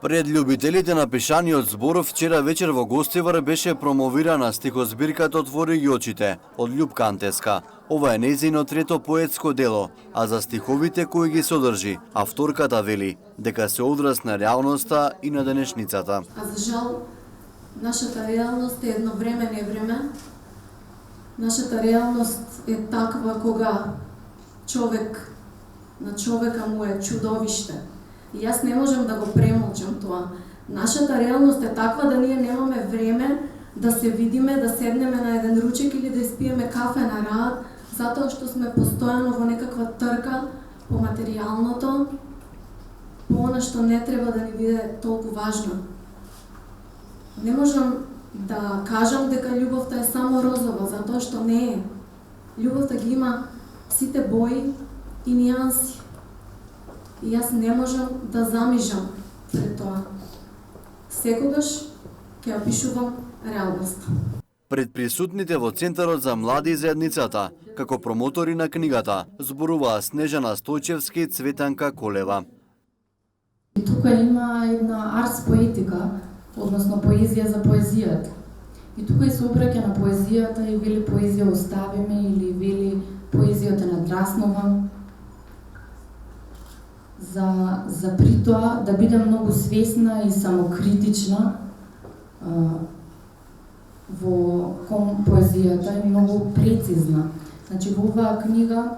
Пред љубителите на пишаниот збор вчера вечер во Гостивар беше промовирана стихозбирката "Отвори ги очите" од Љупка Антеска. Ова е нејзино трето поетско дело, а за стиховите кои ги содржи, авторката вели дека се одраз на реалноста и на денешницата. А за жал, нашата реалност е едно време невреме. Нашата реалност е таква кога на човека му е чудовиште. И јас не можам да го премолчам тоа. Нашата реалност е таква да ние немаме време да се видиме, да седнеме на еден ручек или да испиеме кафе на рад, затоа што сме постојано во некаква трка по материјалното, по она што не треба да ни биде толку важно. Не можам да кажам дека љубовта е само розова, затоа што не е. Љубовта ги има сите бои и нијанси. И јас не можам да замижам пред тоа. Секогаш ќе ја пишувам реалноста. Пред присутните во Центарот за млади и заедницата, како промотори на книгата, зборуваа Снежана Стојчевски и Цветанка Колева. И тука има една арс поетика, односно поезија за поезијата. И тука и се обраќа на поезијата и вели поезија оставиме или вели поезијата надраснувам. За притоа да бидам многу свесна и самокритична во кон поезијата и многу прецизна. Значи во оваа книга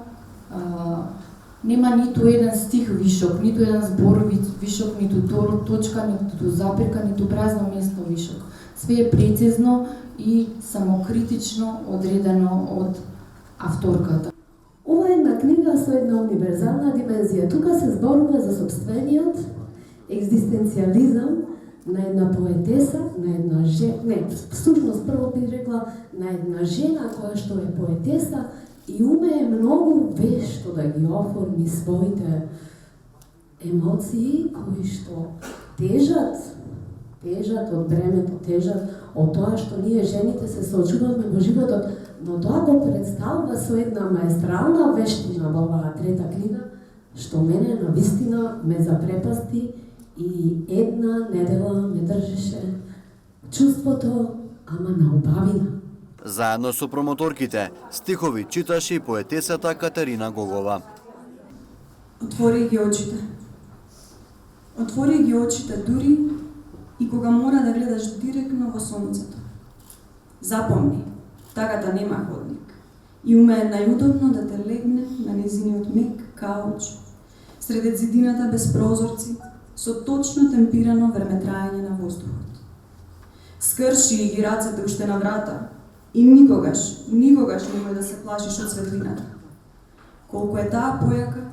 нема ниту еден стих вишок, ниту еден збор вишок, ниту точка, ниту запирка, ниту празно место вишок. Све е прецизно и самокритично одредено од авторката. Ова е една книга со една универзална димензија. Тука се зборува за собствениот екзистенцијализам на една поетеса, на една жена, всушност прво би рекла на една жена која што е поетеса и умее многу вешто да ги оформи своите емоции кои што тежат од бремето, тежат од тоа што ние жените се соочуваме во животот, но тоа го представува со една маестрална вештина во оваа трета книга, што мене навистина ме запрепасти и една недела ме држеше чувството, ама на убавина. Заедно со промоторките, стихови читаше и поетесата Катерина Гогова. Отвори ги очите. Отвори ги очите дури и кога мора да гледаш директно во сонцето. Запомни, тагата нема ходник и умее најудобно да те легне на незиниот мек кауч, сред зидината без прозорци, со точно темпирано времетраење на воздухот. Скрши ги рацете уште на врата и никогаш немој да се плашиш од светлината. Колку е таа појака,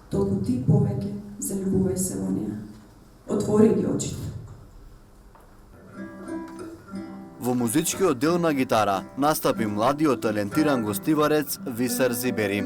толку ти повеќе заљубувај се во неа. Отвори ги очите. Во музичкиот дел на гитара настапи младиот талентиран гостиварец Висар Зибери.